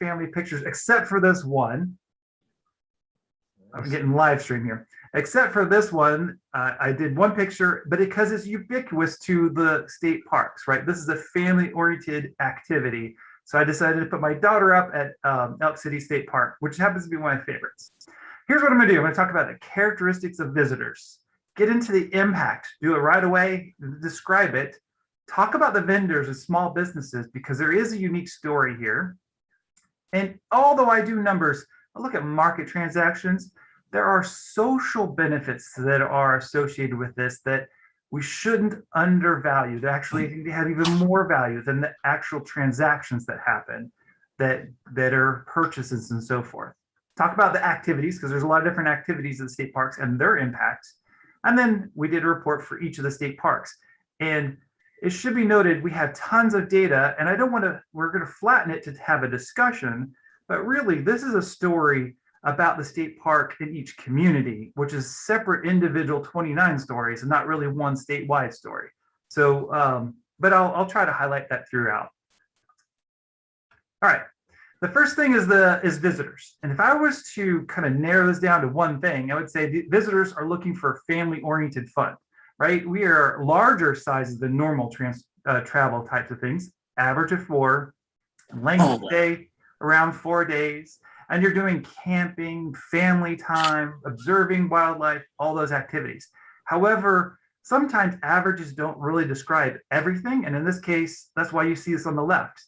family pictures, except for this one. I'm getting live stream here. Except for this one, I did one picture, but because it's ubiquitous to the state parks, right? This is a family-oriented activity. So I decided to put my daughter up at Elk City State Park, which happens to be one of my favorites. Here's what I'm gonna do. I'm gonna talk about the characteristics of visitors, get into the impact, do it right away, describe it, talk about the vendors and small businesses because there is a unique story here. And although I do numbers, I look at market transactions, there are social benefits that are associated with this that we shouldn't undervalue. They actually have even more value than the actual transactions that happen, that are purchases and so forth. Talk about the activities, because there's a lot of different activities in the state parks and their impacts. And then we did a report for each of the state parks. And it should be noted, we have tons of data, and we're going to flatten it to have a discussion, but really this is a story about the state park in each community, which is separate individual 29 stories and not really one statewide story. So, but I'll try to highlight that throughout. All right, the first thing is visitors. And if I was to kind of narrow this down to one thing, I would say the visitors are looking for family-oriented fun, right? We are larger sizes than normal travel types of things, average of 4, length of stay around 4 days. And you're doing camping, family time, observing wildlife, all those activities. However, sometimes averages don't really describe everything. And in this case, that's why you see this on the left.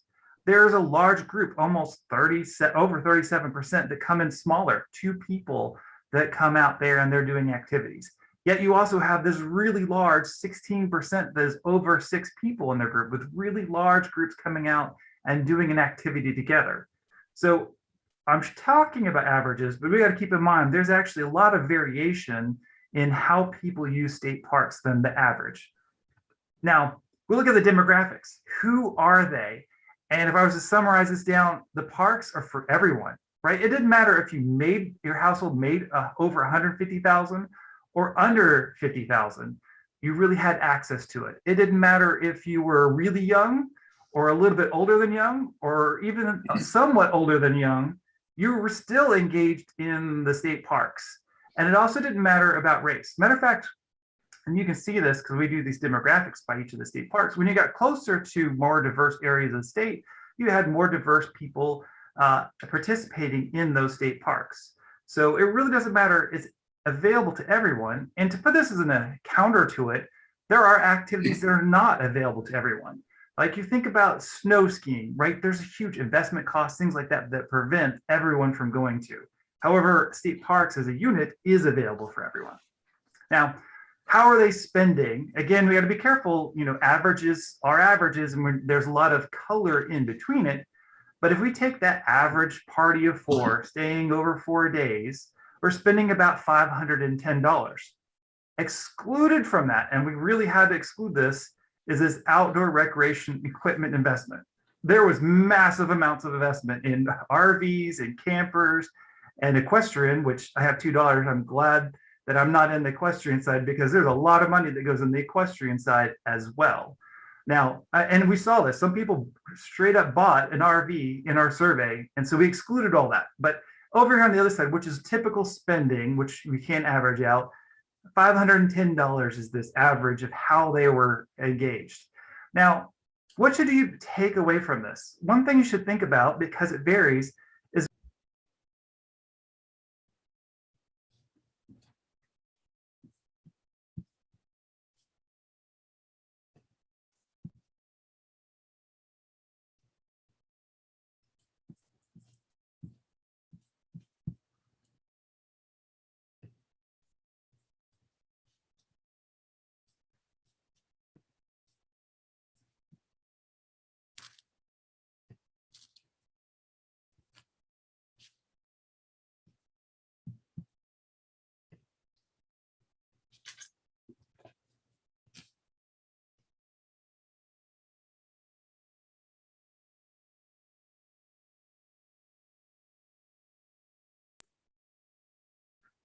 There's a large group, almost over 37% that come in smaller, 2 people that come out there and they're doing activities. Yet you also have this really large 16% that is over 6 people in their group with really large groups coming out and doing an activity together. So I'm talking about averages, but we got to keep in mind there's actually a lot of variation in how people use state parks than the average. Now, we look at the demographics. Who are they? And if I was to summarize this down, the parks are for everyone, right? It didn't matter if your household made over 150,000 or under 50,000, you really had access to it. It didn't matter if you were really young or a little bit older than young, or even somewhat older than young, you were still engaged in the state parks. And it also didn't matter about race. Matter of fact, and you can see this because we do these demographics by each of the state parks, when you got closer to more diverse areas of the state, you had more diverse people participating in those state parks. So it really doesn't matter, it's available to everyone. And to put this as a counter to it, there are activities that are not available to everyone. Like you think about snow skiing, right? There's a huge investment cost, things like that, that prevent everyone from going to. However, state parks as a unit is available for everyone. Now, how are they spending? Again, we got to be careful, averages are averages and there's a lot of color in between it. But if we take that average party of 4 staying over 4 days, we're spending about $510. Excluded from that, and we really had to exclude this, is this outdoor recreation equipment investment. There was massive amounts of investment in RVs and campers and equestrian, which I have $2. I'm glad that I'm not in the equestrian side because there's a lot of money that goes in the equestrian side as well. Now, and we saw this, some people straight up bought an RV in our survey, and so we excluded all that. But over here on the other side, which is typical spending, which we can't average out, $510 is this average of how they were engaged. Now, what should you take away from this? One thing you should think about, because it varies, is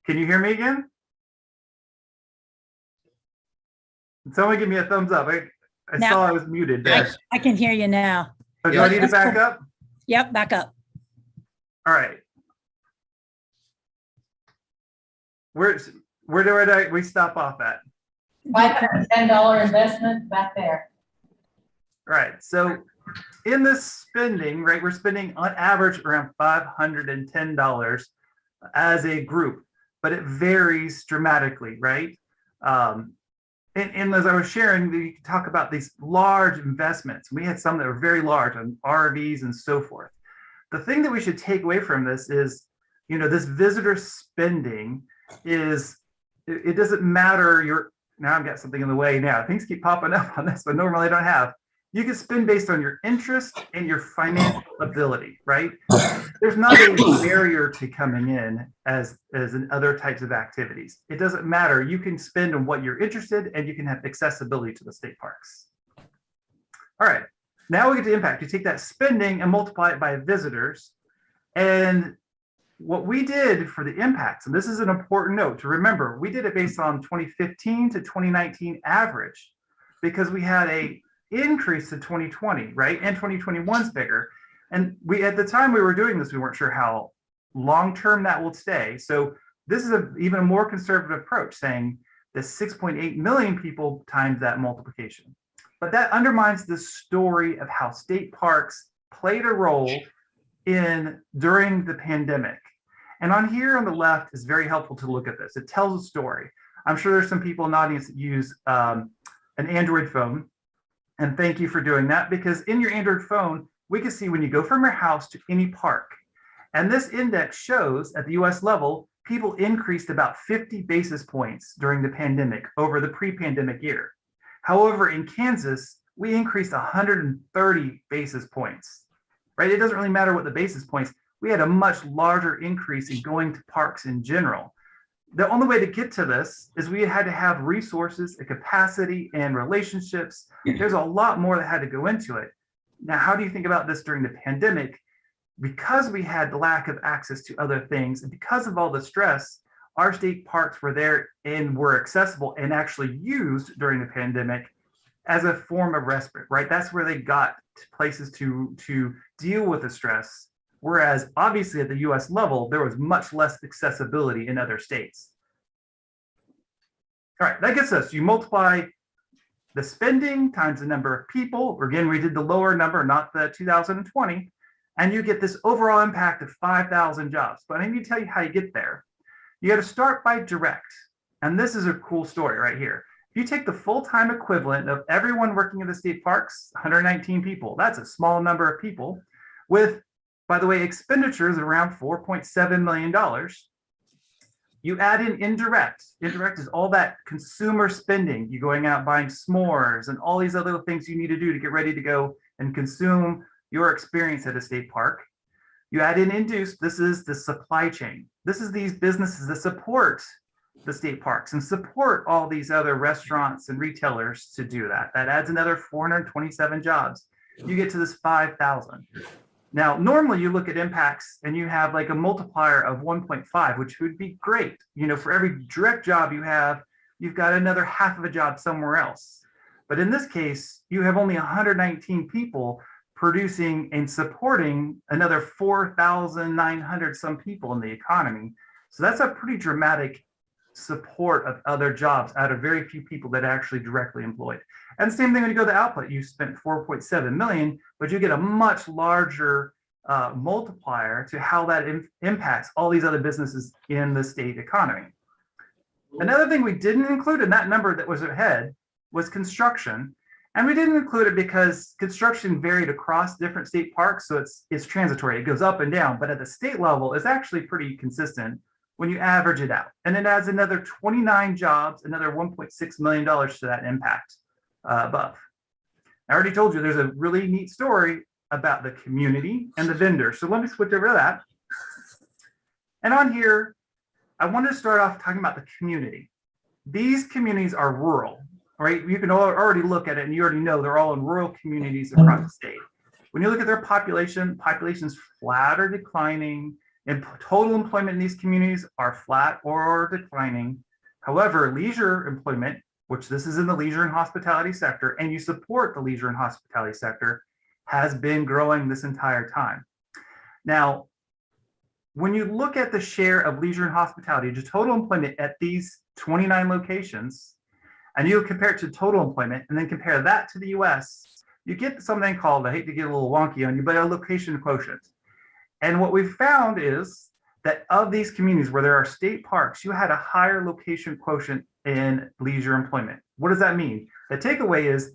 Can you hear me again? Someone give me a thumbs up. I saw I was muted there. I can hear you now. So do I need to back up? Yep, back up. All right. Where do we stop off at? $510 investment back there. All right. So in this spending, right, we're spending on average around $510 as a group, but it varies dramatically, right? And as I was sharing, you can talk about these large investments. We had some that were very large on RVs and so forth. The thing that we should take away from this is, this visitor spending is, it doesn't matter now I've got something in the way now. Things keep popping up on this, but normally I don't have. You can spend based on your interest and your financial ability, right? There's not a barrier to coming in as in other types of activities. It doesn't matter. You can spend on what you're interested and you can have accessibility to the state parks. All right, now we get to impact. You take that spending and multiply it by visitors. And what we did for the impacts, and this is an important note to remember, we did it based on 2015 to 2019 average because we had a increase to 2020, right? And 2021's bigger. And at the time we were doing this, we weren't sure how long-term that will stay. So this is even a more conservative approach, saying the 6.8 million people times that multiplication. But that undermines the story of how state parks played a role during the pandemic. And on here on the left is very helpful to look at this. It tells a story. I'm sure there's some people in the audience that use an Android phone. And thank you for doing that, because in your Android phone, we can see when you go from your house to any park. And this index shows at the US level, people increased about 50 basis points during the pandemic over the pre-pandemic year. However, in Kansas, we increased 130 basis points, right? It doesn't really matter what the basis points, we had a much larger increase in going to parks in general. The only way to get to this is we had to have resources, a capacity, and relationships. There's a lot more that had to go into it. Now, how do you think about this during the pandemic? Because we had the lack of access to other things, and because of all the stress, our state parks were there and were accessible and actually used during the pandemic as a form of respite, right? That's where they got places to deal with the stress. Whereas obviously at the US level, there was much less accessibility in other states. All right, that gets us, you multiply the spending times the number of people. Again, we did the lower number, not the 2020, and you get this overall impact of 5,000 jobs. But I need to tell you how you get there. You got to start by direct. And this is a cool story right here. If you take the full-time equivalent of everyone working in the state parks, 119 people, that's a small number of people with, by the way, expenditures of around $4.7 million. You add in indirect. Indirect is all that consumer spending. You going out buying s'mores and all these other things you need to do to get ready to go and consume your experience at a state park. You add in induced. This is the supply chain. This is these businesses that support the state parks and support all these other restaurants and retailers to do that. That adds another 427 jobs. You get to this 5,000. Now, normally you look at impacts and you have like a multiplier of 1.5, which would be great. For every direct job you have, you've got another half of a job somewhere else. But in this case, you have only 119 people producing and supporting another 4,900 some people in the economy. So that's a pretty dramatic support of other jobs out of very few people that are actually directly employed. And the same thing when you go to output, you spent 4.7 million, but you get a much larger multiplier to how that impacts all these other businesses in the state economy. Another thing we didn't include in that number that was ahead was construction. And we didn't include it because construction varied across different state parks. So it's transitory, it goes up and down, but at the state level, it's actually pretty consistent when you average it out. And it adds another 29 jobs, another $1.6 million to that impact above. I already told you there's a really neat story about the community and the vendors. So let me switch over to that. And on here, I wanted to start off talking about the community. These communities are rural, right? You can already look at it and you already know they're all in rural communities across the state. When you look at their population's flat or declining, and total employment in these communities are flat or declining. However, leisure employment, which this is in the leisure and hospitality sector, and you support the leisure and hospitality sector, has been growing this entire time. Now, when you look at the share of leisure and hospitality to total employment at these 29 locations, and you compare it to total employment and then compare that to the US, you get something called, I hate to get a little wonky on you, but a location quotient. And what we've found is that of these communities where there are state parks, you had a higher location quotient in leisure employment. What does that mean? The takeaway is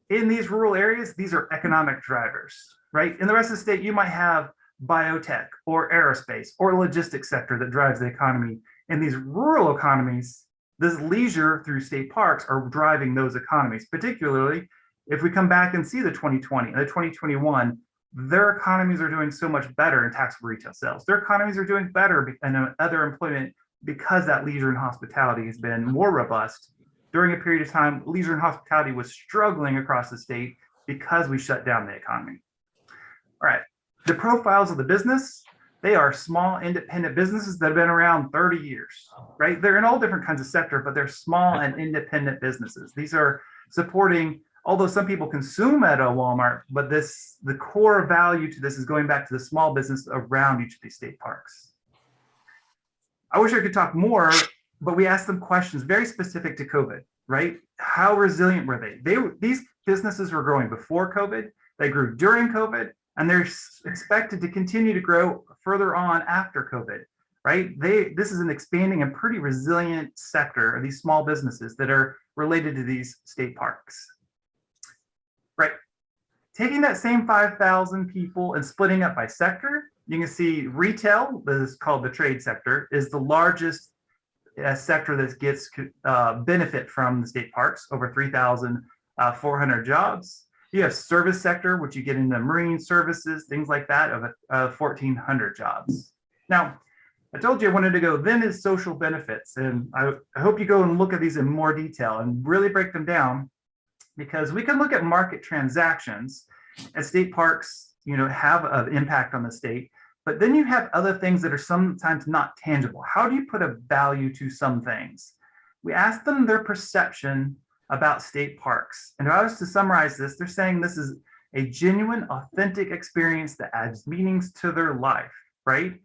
in these rural areas, these are economic drivers, right? In the rest of the state, you might have biotech or aerospace or logistics sector that drives the economy. In these rural economies, this leisure through state parks are driving those economies, particularly if we come back and see the 2020 and the 2021, their economies are doing so much better in taxable retail sales. Their economies are doing better in other employment because that leisure and hospitality has been more robust. During a period of time, leisure and hospitality was struggling across the state because we shut down the economy. All right, the profiles of the business, they are small independent businesses that have been around 30 years, right? They're in all different kinds of sectors, but they're small and independent businesses. These are supporting, although some people consume at a Walmart, but the core value to this is going back to the small business around each of these state parks. I wish I could talk more, but we asked them questions very specific to COVID, right? How resilient were they? These businesses were growing before COVID, they grew during COVID, and they're expected to continue to grow further on after COVID, right? This is an expanding and pretty resilient sector of these small businesses that are related to these state parks. Right. Taking that same 5,000 people and splitting up by sector, you can see retail, that is called the trade sector, is the largest sector that gets benefit from the state parks, over 3,400 jobs. You have service sector, which you get into marine services, things like that, of 1,400 jobs. Now, I told you I wanted to go, then is social benefits. And I hope you go and look at these in more detail and really break them down, because we can look at market transactions and state parks, have an impact on the state, but then you have other things that are sometimes not tangible. How do you put a value to some things? We asked them their perception about state parks. And if I was to summarize this, they're saying this is a genuine, authentic experience that adds meanings to their life, right?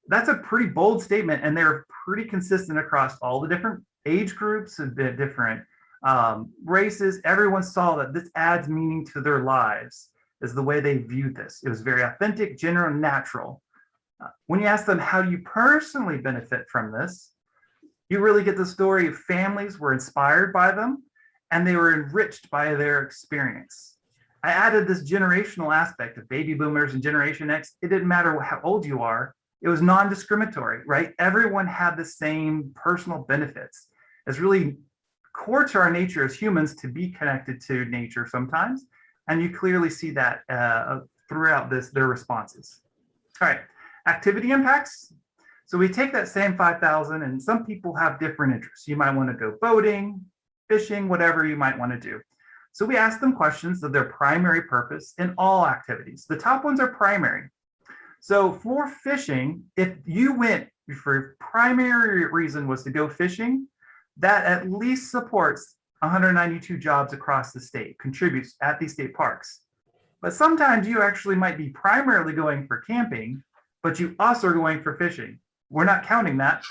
That's a pretty bold statement, and they're pretty consistent across all the different age groups and the different races. Everyone saw that this adds meaning to their lives, is the way they viewed this. It was very authentic, genuine, natural. When you ask them, how do you personally benefit from this? You really get the story of families were inspired by them and they were enriched by their experience. I added this generational aspect of baby boomers and Generation X. It didn't matter how old you are. It was non-discriminatory, right? Everyone had the same personal benefits. It's really core to our nature as humans to be connected to nature sometimes. And you clearly see that throughout their responses. All right, activity impacts. So we take that same 5,000, and some people have different interests. You might want to go boating, fishing, whatever you might want to do. So we ask them questions of their primary purpose in all activities. The top ones are primary. So for fishing, if you went for primary reason was to go fishing, that at least supports 192 jobs across the state, contributes at these state parks. But sometimes you actually might be primarily going for camping, but you also are going for fishing. We're not counting that.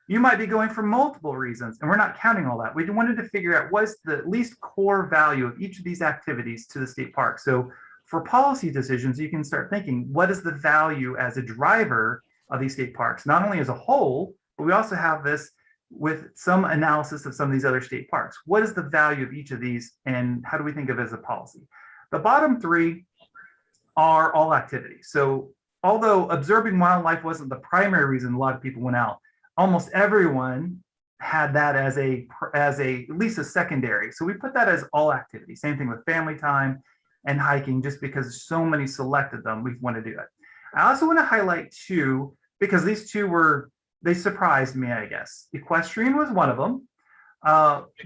You might be going for multiple reasons, and we're not counting all that. We wanted to figure out what's the least core value of each of these activities to the state park. So for policy decisions, you can start thinking, what is the value as a driver of these state parks, not only as a whole, but we also have this with some analysis of some of these other state parks. What is the value of each of these, and how do we think of it as a policy? The bottom three are all activities. So although observing wildlife wasn't the primary reason a lot of people went out, almost everyone had that as at least a secondary. So we put that as all activities. Same thing with family time and hiking, just because so many selected them, we want to do it. I also want to highlight two, because these two they surprised me, I guess. Equestrian was one of them.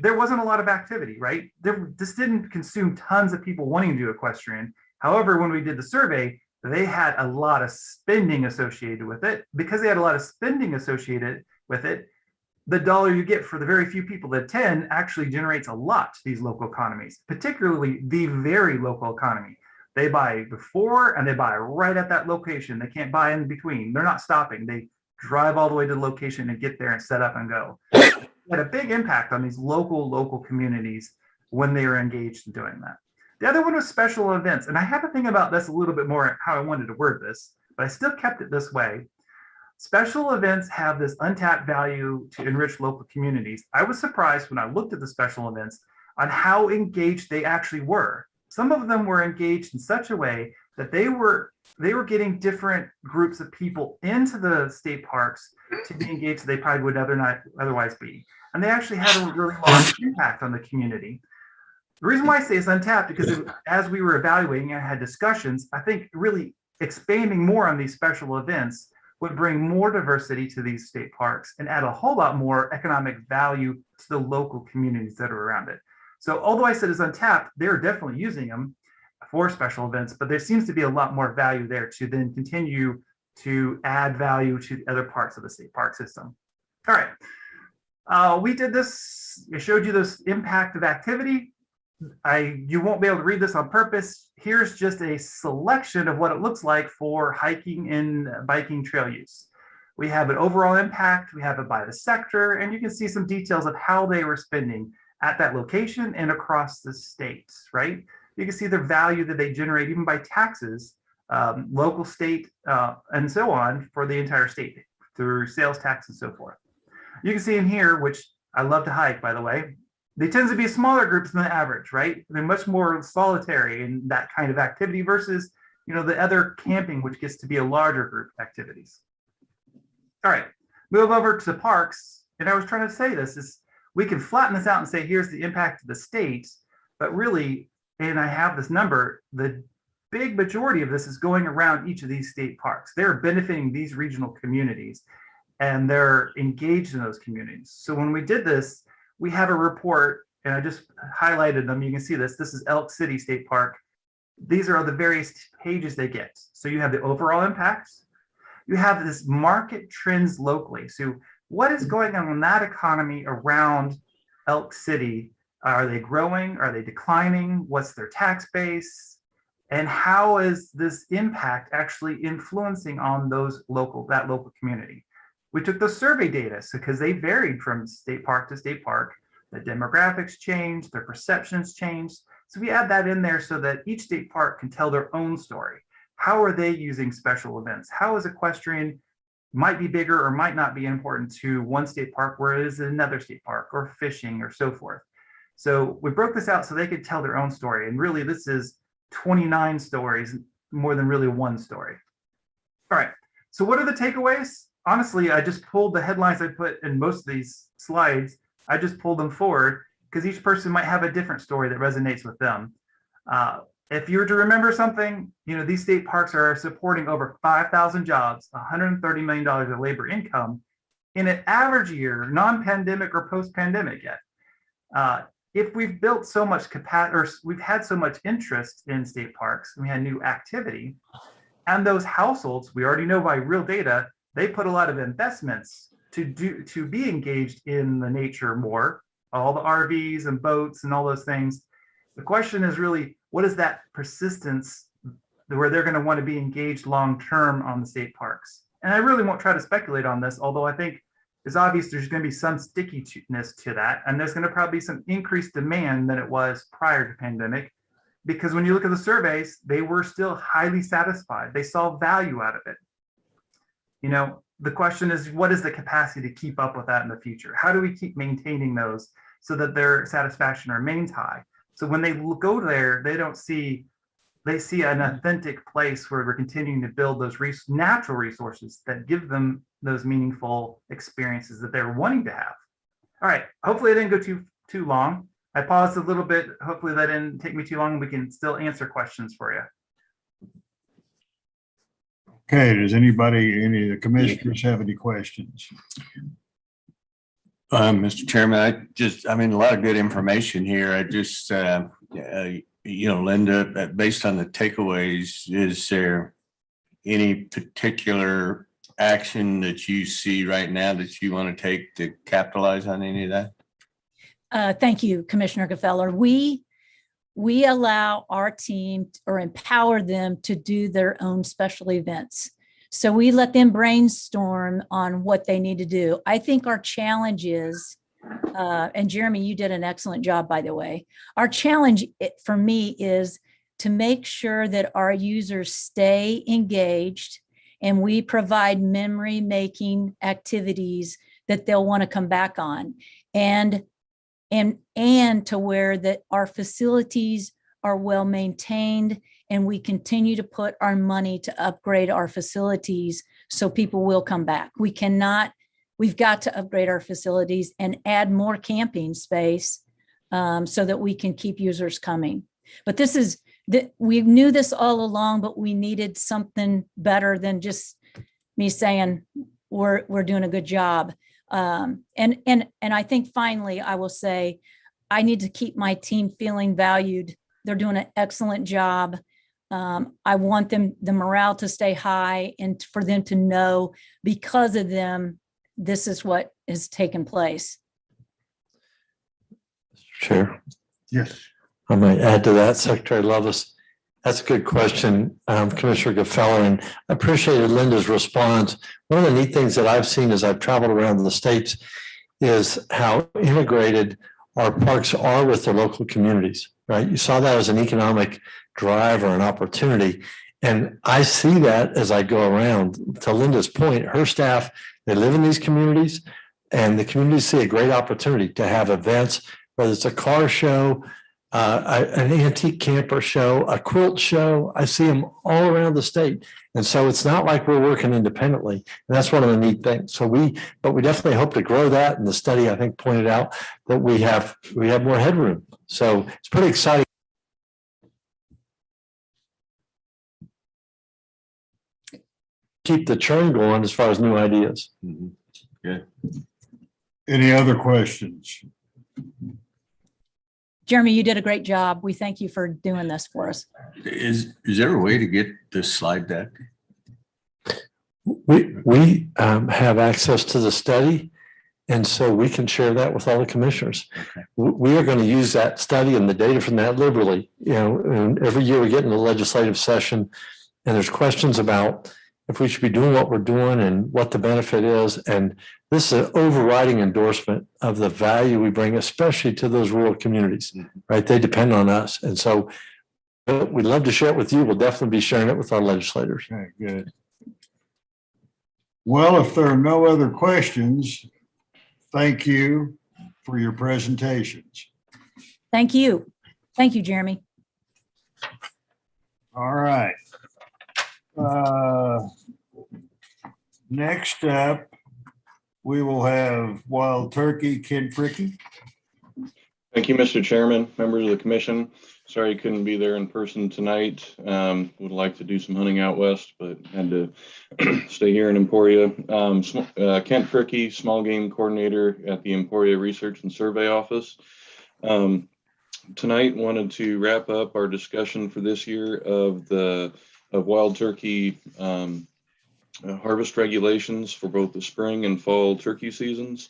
There wasn't a lot of activity, right? This didn't consume tons of people wanting to do equestrian. However, when we did the survey, they had a lot of spending associated with it. Because they had a lot of spending associated with it, the dollar you get for the very few people that attend actually generates a lot to these local economies, particularly the very local economy. They buy before and they buy right at that location. They can't buy in between. They're not stopping. They drive all the way to the location and get there and set up and go. It had a big impact on these local communities when they were engaged in doing that. The other one was special events. And I had to think about this a little bit more, how I wanted to word this, but I still kept it this way. Special events have this untapped value to enrich local communities. I was surprised when I looked at the special events on how engaged they actually were. Some of them were engaged in such a way that they were getting different groups of people into the state parks to be engaged they probably would not otherwise be. And they actually had a really large impact on the community. The reason why I say it's untapped, because as we were evaluating and had discussions, I think really expanding more on these special events would bring more diversity to these state parks and add a whole lot more economic value to the local communities that are around it. So although I said it's untapped, they're definitely using them for special events, but there seems to be a lot more value there to then continue to add value to the other parts of the state park system. All right, we did this, I showed you this impact of activity. You won't be able to read this on purpose. Here's just a selection of what it looks like for hiking and biking trail use. We have an overall impact, we have it by the sector, and you can see some details of how they were spending at that location and across the state, right? You can see the value that they generate even by taxes, local, state, and so on for the entire state through sales tax and so forth. You can see in here, which I love to hike, by the way, they tend to be smaller groups than the average, right? They're much more solitary in that kind of activity versus, the other camping, which gets to be a larger group activities. All right, move over to the parks. And I was trying to say this is, we can flatten this out and say, here's the impact of the state, but really, and I have this number, the big majority of this is going around each of these state parks. They're benefiting these regional communities and they're engaged in those communities. So when we did this, we have a report, and I just highlighted them. You can see this. This is Elk City State Park. These are the various pages they get. So you have the overall impacts. You have this market trends locally. So what is going on in that economy around Elk City? Are they growing? Are they declining? What's their tax base? And how is this impact actually influencing on that local community? We took the survey data, because they varied from state park to state park. The demographics changed, their perceptions changed. So we add that in there so that each state park can tell their own story. How are they using special events? How is equestrian might be bigger or might not be important to one state park, whereas another state park, or fishing or so forth. So we broke this out so they could tell their own story. And really this is 29 stories, more than really one story. All right, so what are the takeaways? Honestly, I just pulled the headlines I put in most of these slides. I just pulled them forward because each person might have a different story that resonates with them. If you were to remember something, these state parks are supporting over 5,000 jobs, $130 million of labor income in an average year, non-pandemic or post-pandemic yet. If we've built so much capacity, or we've had so much interest in state parks, and we had new activity, and those households, we already know by real data, they put a lot of investments to be engaged in the nature more, all the RVs and boats and all those things. The question is really, what is that persistence where they're going to want to be engaged long-term on the state parks? And I really won't try to speculate on this, although I think it's obvious there's going to be some stickiness to that. And there's going to probably be some increased demand than it was prior to pandemic, because when you look at the surveys, they were still highly satisfied. They saw value out of it. The question is, what is the capacity to keep up with that in the future? How do we keep maintaining those so that their satisfaction remains high? So when they go there, they see an authentic place where we're continuing to build those natural resources that give them those meaningful experiences that they're wanting to have. All right, hopefully I didn't go too long. I paused a little bit. Hopefully that didn't take me too long. We can still answer questions for you. Okay, does any of the commissioners have any questions? Mr. Chairman, I mean, a lot of good information here. I just, Linda, based on the takeaways, is there any particular action that you see right now that you want to take to capitalize on any of that? Thank you, Commissioner Gefeller. we allow our team or empower them to do their own special events. So we let them brainstorm on what they need to do. I think our challenge is, and Jeremy, you did an excellent job, by the way. Our challenge for me is to make sure that our users stay engaged and we provide memory making activities that they'll want to come back on, and to where that our facilities are well maintained and we continue to put our money to upgrade our facilities so people will come back. We've got to upgrade our facilities and add more camping space so that we can keep users coming. But we knew this all along, but we needed something better than just me saying we're doing a good job. And I think finally, I will say, I need to keep my team feeling valued. They're doing an excellent job. I want the morale to stay high and for them to know because of them, this is what has taken place. Chair, Yes. I might add to that, Secretary Loveless. That's a good question, Commissioner Gaffeller, and I appreciated Linda's response. One of the neat things that I've seen as I've traveled around the states is how integrated our parks are with their local communities, right? You saw that as an economic drive or an opportunity. And I see that as I go around. To Linda's point, her staff, they live in these communities and the communities see a great opportunity to have events, whether it's a car show, an antique camper show, a quilt show. I see them all around the state. And so it's not like we're working independently. And that's one of the neat things. But we definitely hope to grow that. And the study, I think, pointed out that we have more headroom. So it's pretty exciting. Keep the churn going as far as new ideas. Good. Any other questions? Jeremy, you did a great job. We thank you for doing this for us. Is there a way to get this slide deck? We have access to the study, and so we can share that with all the commissioners. Okay. We are going to use that study and the data from that liberally. And every year we get in the legislative session, and there's questions about if we should be doing what we're doing and what the benefit is. And this is an overriding endorsement of the value we bring, especially to those rural communities, right? They depend on us. And so we'd love to share it with you. We'll definitely be sharing it with our legislators. Okay, good. Well, if there are no other questions, thank you for your presentations. Thank you. Thank you, Jeremy. All right. Next up, we will have Wild Turkey, Ken Fricky. Thank you, Mr. Chairman, members of the commission. Sorry I couldn't be there in person tonight. Would like to do some hunting out west, but had to stay here in Emporia. Kent Fricky, small game coordinator at the Emporia Research and Survey Office. Tonight wanted to wrap up our discussion for this year of wild turkey harvest regulations for both the spring and fall turkey seasons.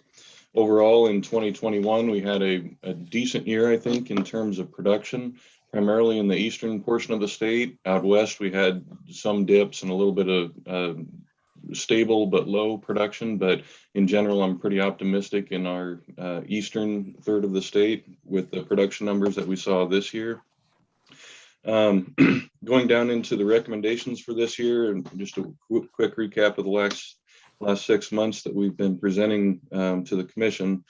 Overall, in 2021, we had a decent year, I think, in terms of production, primarily in the eastern portion of the state. Out west, we had some dips and a little bit of stable but low production. But in general, I'm pretty optimistic in our eastern third of the state with the production numbers that we saw this year. Going down into the recommendations for this year, and just a quick recap of the last 6 months that we've been presenting to the commission.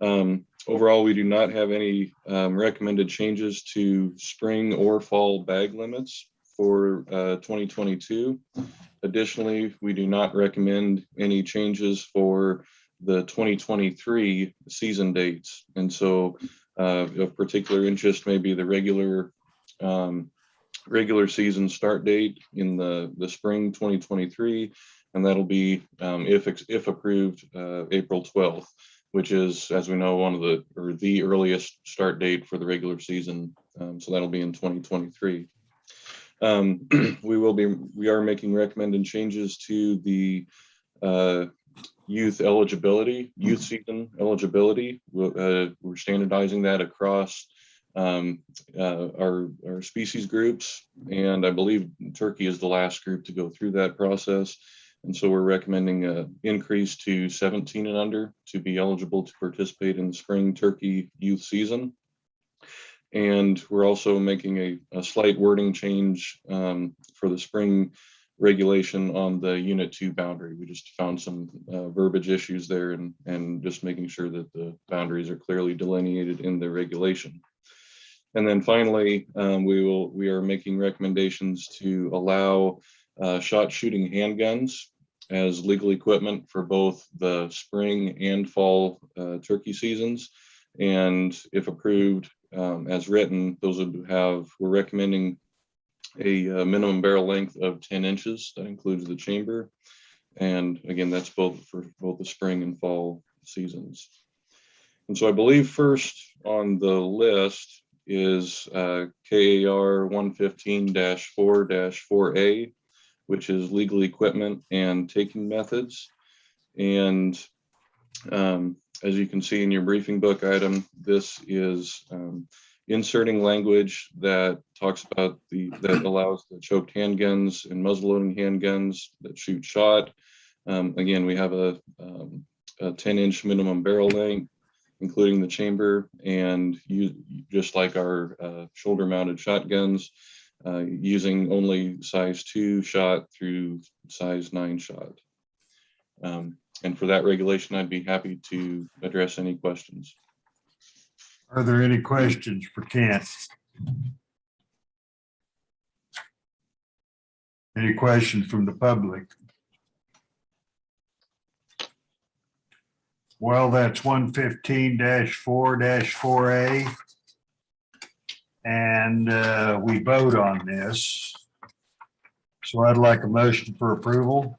Overall, we do not have any recommended changes to spring or fall bag limits for 2022. Additionally, we do not recommend any changes for the 2023 season dates. And so of particular interest may be the regular season start date in the spring 2023, and that'll be if approved April 12th, which is, as we know, the earliest start date for the regular season. So that'll be in 2023. We are making recommended changes to the youth season eligibility. We're standardizing that across our species groups. And I believe turkey is the last group to go through that process. And so we're recommending an increase to 17 and under to be eligible to participate in the spring turkey youth season. And we're also making a slight wording change for the spring regulation on the Unit 2 boundary. We just found some verbiage issues there, and just making sure that the boundaries are clearly delineated in the regulation. And then finally, we are making recommendations to allow shot shooting handguns as legal equipment for both the spring and fall turkey seasons. And if approved as written, those would have, we're recommending a minimum barrel length of 10 inches. That includes the chamber. And again, that's both for both the spring and fall seasons. And so I believe first on the list is KAR 115-4-4A, which is legal equipment and taking methods. And as you can see in your briefing book item, this is inserting language that talks about that allows the choked handguns and muzzleloading handguns that shoot shot. Again, we have a 10-inch minimum barrel length, including the chamber, and just like our shoulder-mounted shotguns, using only size 2 shot through size 9 shot. And for that regulation, I'd be happy to address any questions. Are there any questions for Kent? Any questions from the public? Well, that's 115-4-4A. And we vote on this. So I'd like a motion for approval.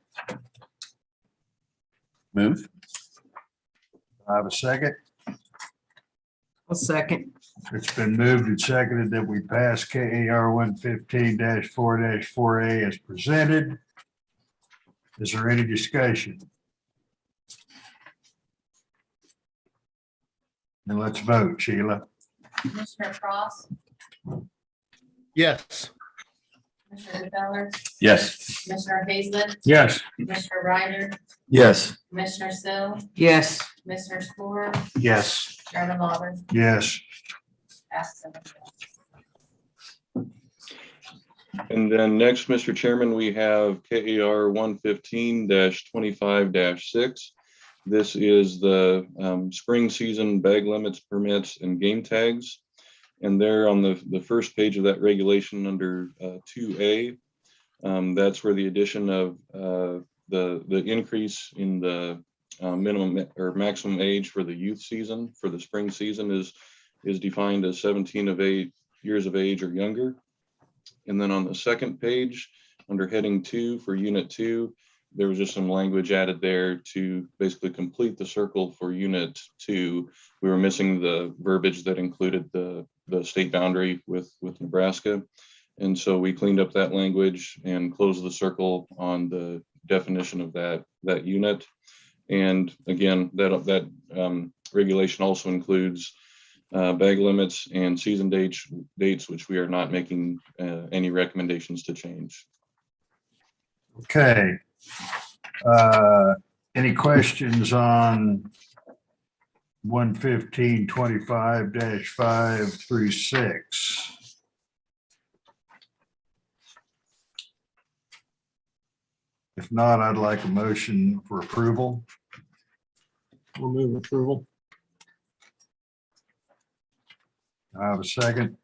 Move. I have a second. I'll second. It's been moved and seconded that we pass KAR 115-4-4A as presented. Is there any discussion? And let's vote, Sheila. Commissioner Frost, Yes. Commissioner Feller, Yes. Commissioner Hazelton, Yes. Commissioner Ryder, Yes. Commissioner Sill, Yes. Commissioner Spore, Yes. Chairman Lauber, Yes. passes seven zero. And then next, Mr. Chairman, we have KAR 115-25-6. This is the spring season bag limits, permits, and game tags. And there on the first page of that regulation under 2A, that's where the addition of the increase in the minimum or maximum age for the youth season, for the spring season is defined as 17 years of age or younger. And then on the second page, under heading 2 for Unit 2, there was just some language added there to basically complete the circle for Unit 2. We were missing the verbiage that included the state boundary with Nebraska. And so we cleaned up that language and closed the circle on the definition of that unit. And again, that regulation also includes bag limits and season dates, which we are not making any recommendations to change. Okay. Any questions on 115-25-5-6? If not, I'd like a motion for approval. We'll move approval. I have a second.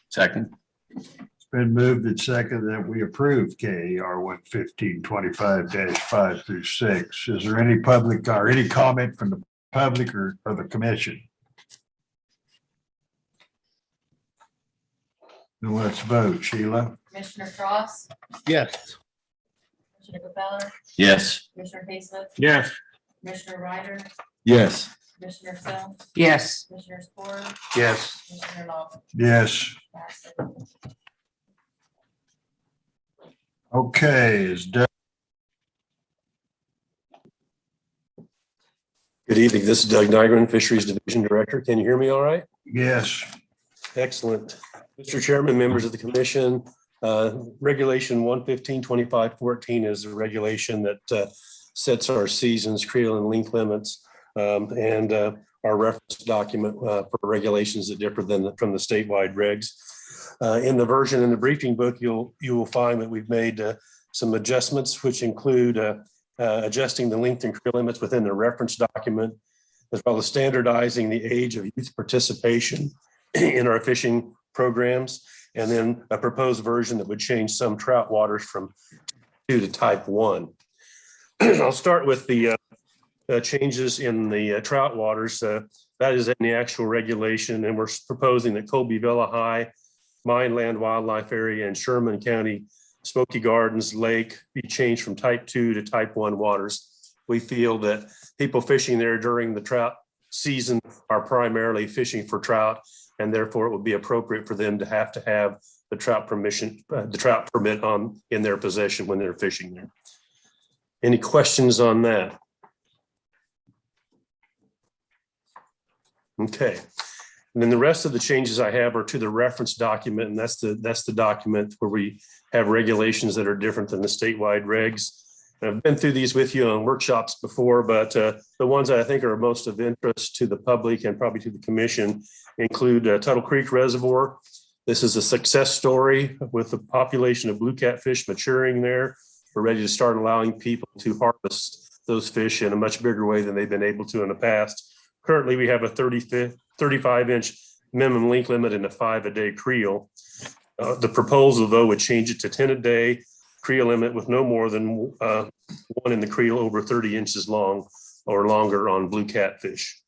Second. It's been moved and seconded that we approve KAR 115-25-5-6. Is there any public or any comment from the public or the commission? Then let's vote. Sheila? Commissioner Frost, Yes. Commissioner Feller, Yes. Commissioner Hazelton, Yes. Commissioner Ryder, Yes. Commissioner Sill, Yes. Commissioner Spore, Yes. Commissioner Lauber, Yes. passes. Okay, is Doug Good evening. This is Doug Nygren, Fisheries Division Director. Can you hear me all right? Yes. Excellent. Mr. Chairman, members of the commission, Regulation 115.25.14 is a regulation that sets our seasons, creel and length limits, and our reference document for regulations that differ from the statewide regs. In the version in the briefing book, you will find that we've made some adjustments, which include adjusting the length and creel limits within the reference document, as well as standardizing the age of youth participation in our fishing programs, and then a proposed version that would change some trout waters from 2 to type 1. I'll start with the changes in the trout waters. That is in the actual regulation, and we're proposing that Colby Villa High, Mineland Wildlife Area, and Sherman County Smoky Gardens Lake be changed from type 2 to type 1 waters. We feel that people fishing there during the trout season are primarily fishing for trout, and therefore it would be appropriate for them to have the trout permit in their possession when they're fishing there. Any questions on that? Okay. And then the rest of the changes I have are to the reference document, and that's the document where we have regulations that are different than the statewide regs. And I've been through these with you on workshops before, but the ones that I think are most of interest to the public and probably to the commission include Tuttle Creek Reservoir. This is a success story with the population of blue catfish maturing there. We're ready to start allowing people to harvest those fish in a much bigger way than they've been able to in the past. Currently, we have a 35-inch minimum length limit and a 5-a-day creel. The proposal, though, would change it to 10 a day creel limit with no more than one in the creel over 30 inches long or longer on blue catfish.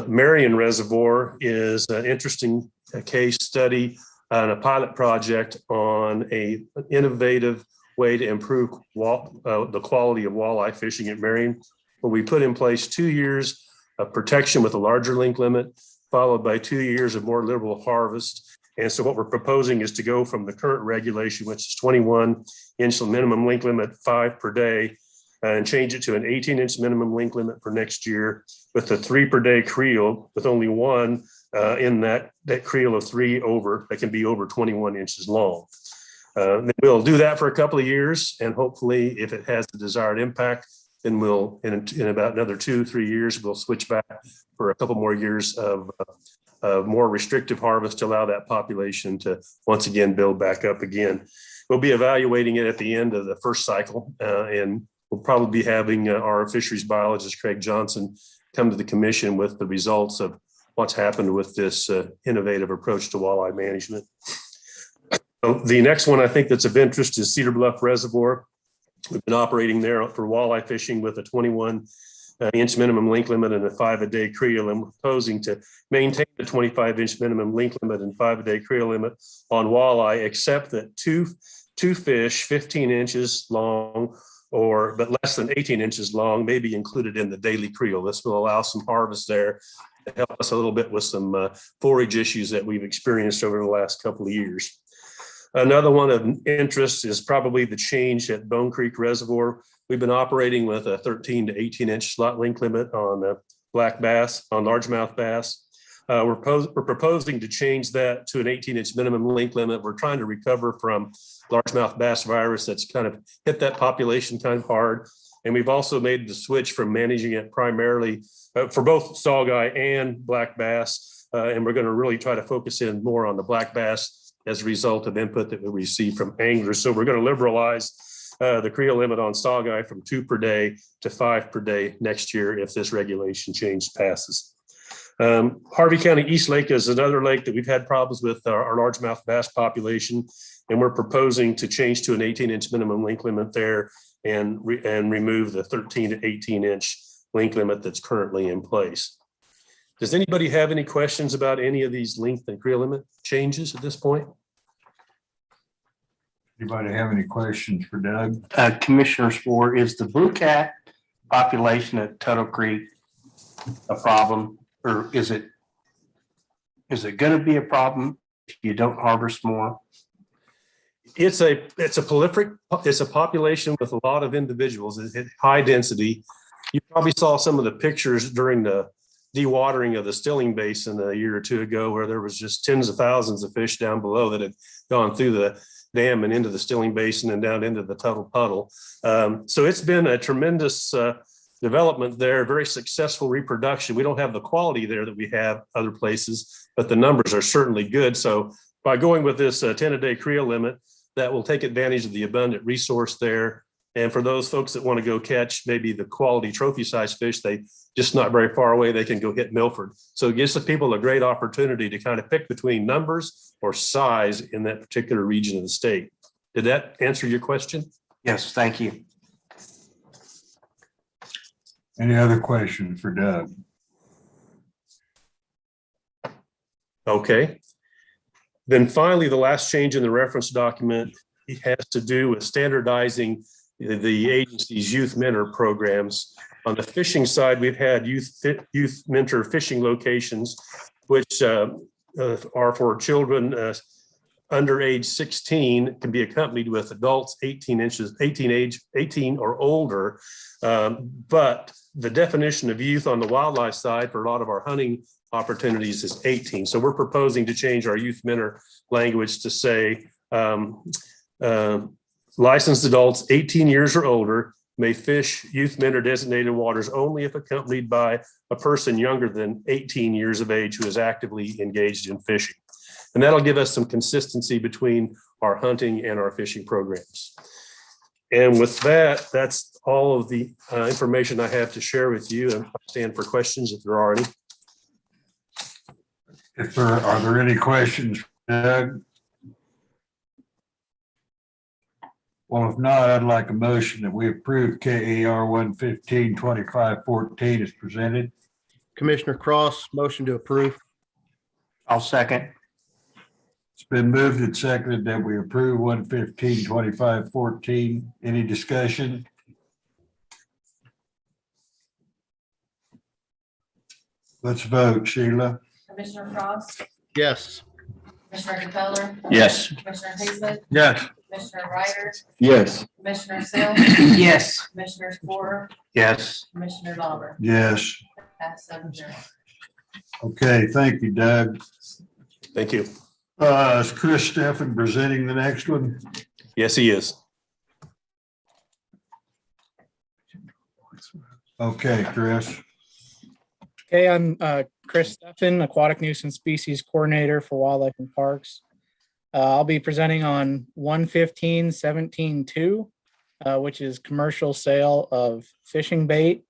Marion Reservoir is an interesting case study and a pilot project on an innovative way to improve the quality of walleye fishing at Marion, where we put in place 2 years of protection with a larger length limit, followed by 2 years of more liberal harvest. And so what we're proposing is to go from the current regulation, which is 21-inch minimum length limit, 5 per day, and change it to an 18-inch minimum length limit for next year with a 3 per day creel, with only one in that creel of 3 that can be over 21 inches long. We'll do that for a couple of years, and hopefully if it has the desired impact, then we'll, in about another 2-3 years, we'll switch back for a couple more years of more restrictive harvest to allow that population to once again build back up again. We'll be evaluating it at the end of the first cycle, and we'll probably be having our fisheries biologist, Craig Johnson, come to the commission with the results of what's happened with this innovative approach to walleye management. The next one I think that's of interest is Cedar Bluff Reservoir. We've been operating there for walleye fishing with a 21-inch minimum length limit and a 5-a-day creel, and we're proposing to maintain the 25-inch minimum length limit and 5-a-day creel limit on walleye, except that two fish 15 inches long but less than 18 inches long may be included in the daily creel. This will allow some harvest there to help us a little bit with some forage issues that we've experienced over the last couple of years. Another one of interest is probably the change at Bone Creek Reservoir. We've been operating with a 13 to 18-inch slot length limit on black bass, on largemouth bass. We're proposing to change that to an 18-inch minimum length limit. We're trying to recover from largemouth bass virus that's kind of hit that population kind of hard. And we've also made the switch from managing it primarily for both saugeye and black bass. And we're going to really try to focus in more on the black bass as a result of input that we receive from anglers. So we're going to liberalize the creel limit on saugeye from 2 per day to 5 per day next year if this regulation change passes. Harvey County East Lake is another lake that we've had problems with our largemouth bass population, and we're proposing to change to an 18-inch minimum length limit there and remove the 13 to 18-inch length limit that's currently in place. Does anybody have any questions about any of these length and creel limit changes at this point? Anybody have any questions for Doug? Commissioner Spore, is the blue cat population at Tuttle Creek a problem, or is it going to be a problem if you don't harvest more? It's a population with a lot of individuals. It's high density. You probably saw some of the pictures during the dewatering of the Stilling Basin a year or two ago, where there was just tens of thousands of fish down below that had gone through the dam and into the Stilling Basin and down into the Tuttle Puddle. So it's been a tremendous development there, very successful reproduction. We don't have the quality there that we have other places, but the numbers are certainly good. So by going with this 10-a-day creel limit, that will take advantage of the abundant resource there. And for those folks that want to go catch maybe the quality trophy size fish, they just not very far away, they can go hit Milford. So it gives the people a great opportunity to kind of pick between numbers or size in that particular region of the state. Did that answer your question? Yes, thank you. Any other questions for Doug? Okay. Then finally, the last change in the reference document has to do with standardizing the agency's youth mentor programs. On the fishing side, we've had youth mentor fishing locations, which are for children under age 16, can be accompanied with adults 18 or older. But the definition of youth on the wildlife side for a lot of our hunting opportunities is 18. So we're proposing to change our youth mentor language to say licensed adults 18 years or older may fish youth mentor designated waters only if accompanied by a person younger than 18 years of age who is actively engaged in fishing. And that'll give us some consistency between our hunting and our fishing programs. And with that, that's all of the information I have to share with you. And I stand for questions if there are any. Are there any questions, Doug? Well, if not, I'd like a motion that we approve KAR 115-2514 as presented. Commissioner Cross, motion to approve. I'll second. It's been moved and seconded that we approve 115-2514. Any discussion? Let's vote, Sheila. Commissioner Frost, Yes. Commissioner Capella, Yes. Commissioner Hayesmith, Yes. Commissioner Ryder, Yes. Commissioner Sill, Yes. Commissioner Spore, Yes. Commissioner Lauber. Yes. Pass 7-0. Okay, thank you, Doug. Thank you. Is Chris Steffen presenting the next one? Yes, he is. Okay, Chris. Okay, I'm Chris Steffen, Aquatic Nuisance Species Coordinator for Wildlife and Parks. I'll be presenting on 115-17-2, which is commercial sale of fishing bait.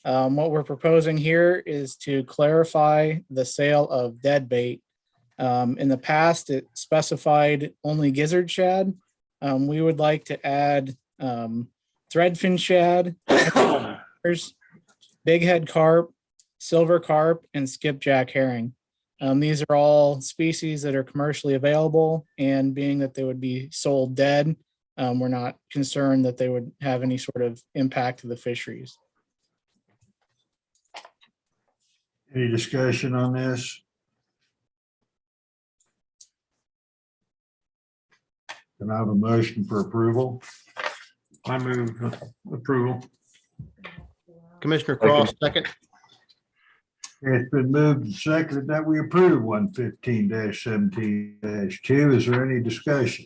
What we're proposing here is to clarify the sale of dead bait. In the past, it specified only gizzard shad. We would like to add threadfin shad, big head carp, silver carp, and skipjack herring. These are all species that are commercially available, and being that they would be sold dead, we're not concerned that they would have any sort of impact to the fisheries. Any discussion on this? Can I have a motion for approval? I move approval. Commissioner Cross, second. It's been moved and seconded that we approve 115-17-2. Is there any discussion?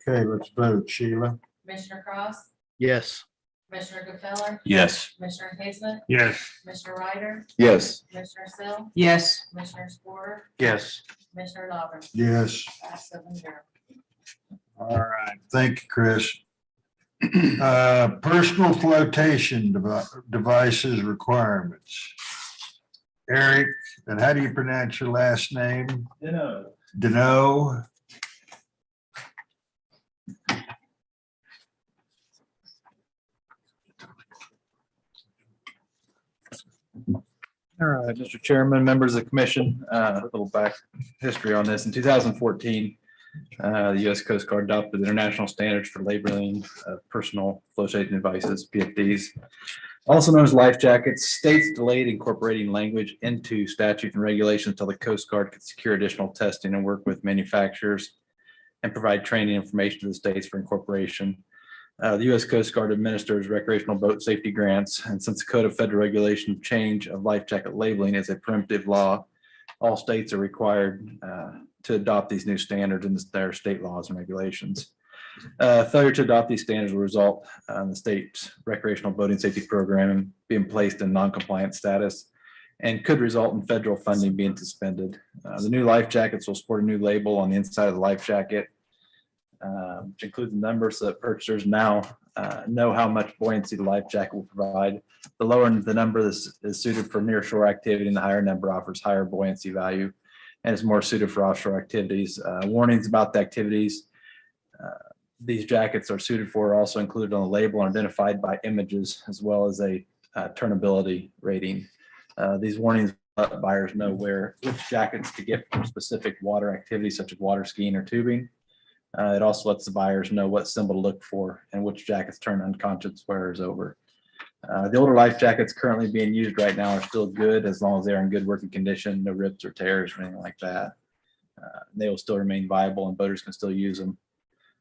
Okay, let's vote. Sheila? Commissioner Cross, Yes. Commissioner Capella, Yes. Commissioner Hayesmith, Yes. Commissioner Ryder, Yes. Commissioner Sill, Yes. Commissioner Spore, Yes. Commissioner Lauber. Yes. Pass 7-0. All right. Thank you, Chris. Personal flotation devices requirements. Eric, and how do you pronounce your last name? Deneau. All right, Mr. Chairman, members of the commission, a little back history on this. In 2014, the U.S. Coast Guard adopted international standards for labeling personal flotation devices, PFDs, also known as life jackets. States delayed incorporating language into statute and regulations until the Coast Guard could secure additional testing and work with manufacturers and provide training information to the states for incorporation. The U.S. Coast Guard administers recreational boat safety grants, and since the Code of Federal Regulation change of life jacket labeling is a preemptive law, all states are required to adopt these new standards in their state laws and regulations. Failure to adopt these standards will result in the state's recreational boating safety program being placed in non-compliant status and could result in federal funding being suspended. The new life jackets will sport a new label on the inside of the life jacket, which includes a number so that purchasers now know how much buoyancy the life jacket will provide. The lower the number is suited for nearshore activity, and the higher number offers higher buoyancy value and is more suited for offshore activities. Warnings about the activities these jackets are suited for are also included on the label and identified by images, as well as a turnability rating. These warnings let buyers know which jackets to get for specific water activities such as water skiing or tubing. It also lets the buyers know what symbol to look for and which jackets turn unconscious wearers over. The older life jackets currently being used right now are still good as long as they're in good working condition, no rips or tears or anything like that. They will still remain viable and boaters can still use them.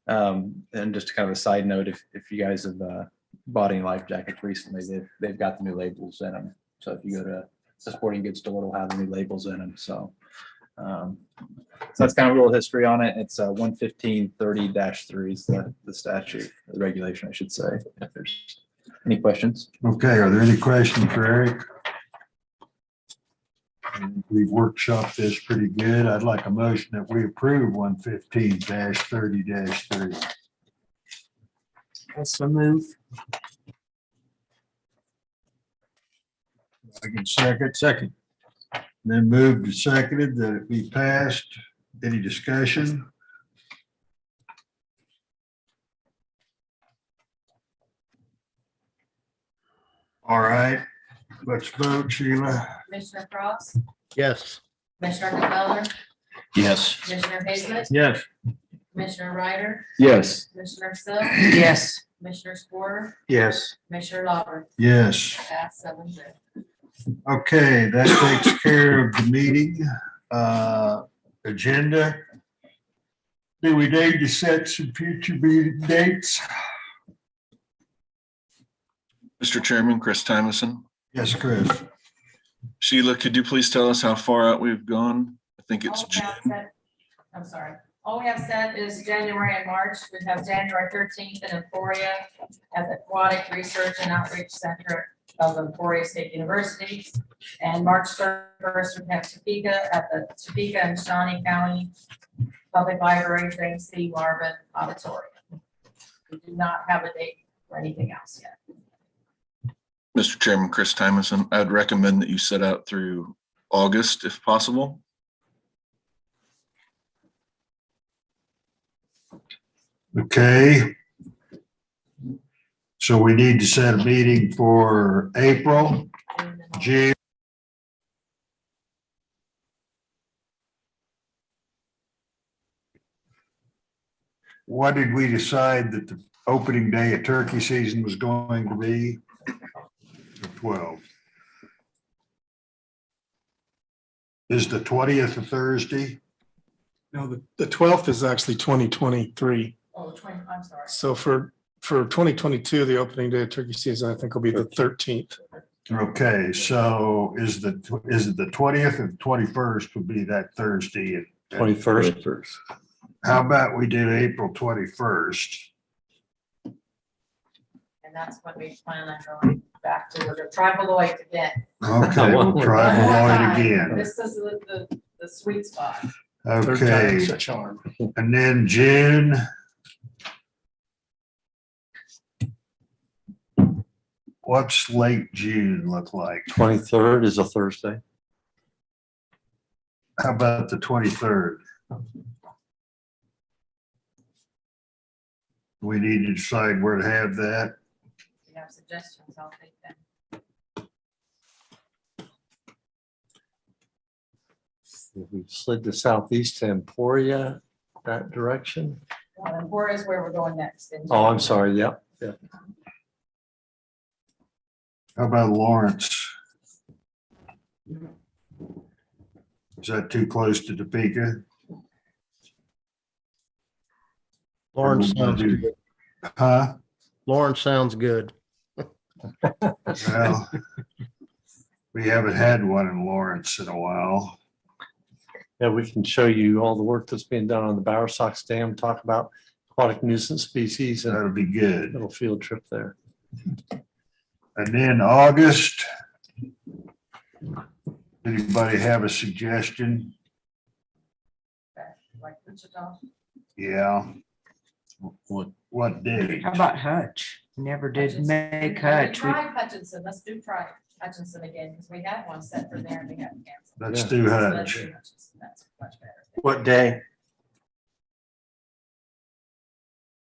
And just kind of a side note, if you guys have bought any life jackets recently, they've got the new labels in them. So if you go to a sporting goods store, it'll have the new labels in them. So that's kind of a little history on it. It's 11530-3 is the statute, the regulation, I should say. If there's any questions. Okay, are there any questions for Eric? We've workshopped this pretty good. I'd like a motion that we approve 115-30-3. Also move. I can second. Then moved and seconded that it be passed. Any discussion? All right, let's vote, Sheila. Commissioner Frost, Yes. Commissioner Gonzalez, Yes. Commissioner Hazel, Yes. Commissioner Ryder, Yes. Commissioner Sill, Yes. Commissioner Spore, Yes. Commissioner Lawler, Yes. pass 7-0. Okay, that takes care of the meeting agenda. Do we need to set some future meeting dates? Mr. Chairman, Chris Tymason. Yes, Chris. Sheila, could you please tell us how far out we've gone? I think it's All we have June. set- I'm sorry. All we have set is January and March. We have January 13th in Emporia at the Aquatic Research and Outreach Center of Emporia State University. And March 31st, we have Topeka at the Topeka and Shawnee County Public Library, James C. Marvin Auditorium. We do not have a date for anything else yet. Mr. Chairman, Chris Tymason, I'd recommend that you set out through August if possible. Okay. So we need to set a meeting for April, June. What did we decide that the opening day of turkey season was going to be? 12. Is the 20th a Thursday? No, the 12th is actually 2023. Oh, 20, I'm sorry. So for 2022, the opening day of turkey season, I think will be the 13th. Okay, so is it the 20th or 21st would be that Thursday? 21st. How about we do April 21st? And that's when we plan on going back to the tribaloid again. Okay, we'll try Lloyd again. This is the sweet spot. Third Okay, time's a charm. and then June. What's late June look like? 23rd is a Thursday. How about the 23rd? We need to decide where to have that. If you have suggestions, I'll take them. We slid to southeast to Emporia, that direction. Well, and where is where we're going next? in Oh, I'm January. sorry. Yep. Yeah. How about Lawrence? Is that too close to Topeka? Lawrence sounds good. Huh? Lawrence sounds good. Well, we haven't had one in Lawrence in a while. Yeah, we can show you all the work that's being done on the Bower Sox Dam, talk about aquatic nuisance species and That'll be good. little field trip there. And then August. Anybody have a suggestion? Like Wichita. Yeah. What, What day? How about Hutch? Never did Hutchinson. make We Hutch. We- tried Hutchinson. Let's try Hutchinson again, because we had one set for there and we got canceled. Let's Yeah. do So let's Hutch. do Hutchinson. That's much better. What day?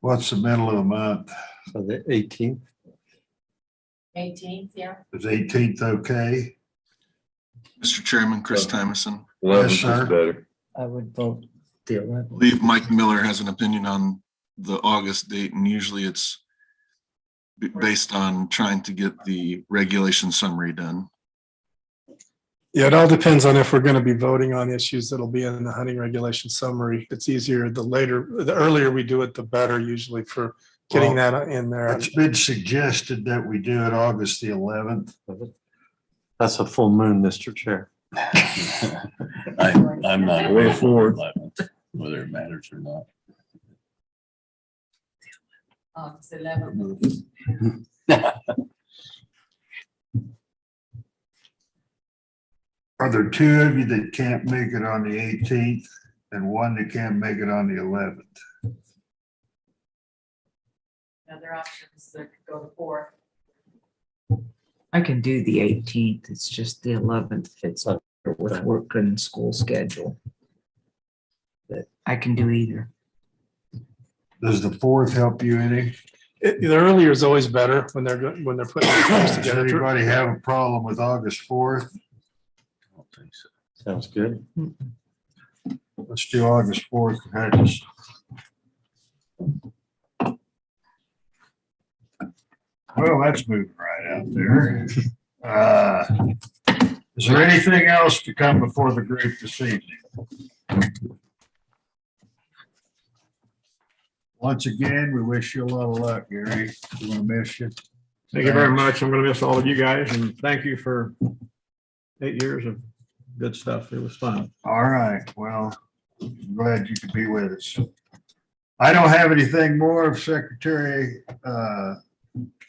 What's the middle of the month? So the 18th. 18th, yeah. Is 18th okay? Mr. Chairman, Chris Tymeson. 11th is sir. better. I would vote the I 11th. believe Mike Miller has an opinion on the August date, and usually it's based on trying to get the regulation summary done. Yeah, it all depends on if we're going to be voting on issues that'll be in the hunting regulation summary. It's easier, the earlier we do it, the better usually for getting that in there. It's been suggested that we do it August the 11th. That's a full moon, Mr. Chair. I'm not aware for 11th, whether it matters or not. August 11th. Are there two of you that can't make it on the 18th and one that can't make it on the 11th? Other options that could go to 4th. I can do the 18th. It's just the 11th fits up with work and school schedule. But I can do either. Does the 4th help you any? The earlier is always better when they're putting things Does together. anybody have a problem with August 4th? I don't think so. Sounds good. Let's do August 4th. Hutch. Well, that's moving right out there. Is there anything else to come before the group this evening? Once again, we wish you a lot of luck, Gary. We're gonna miss you. Thank you very much. I'm going to miss all of you guys and thank you for 8 years of good stuff. It was fun. All right, well, I'm glad you could be with us. I don't have anything more. If Secretary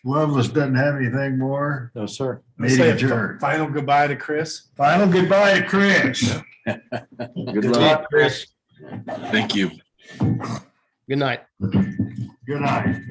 Lovelace doesn't have anything more, No, sir. meeting Say a adjourned. Final goodbye to Chris. Final goodbye to Chris. Good luck. Chris. Thank you. Good night. Good night.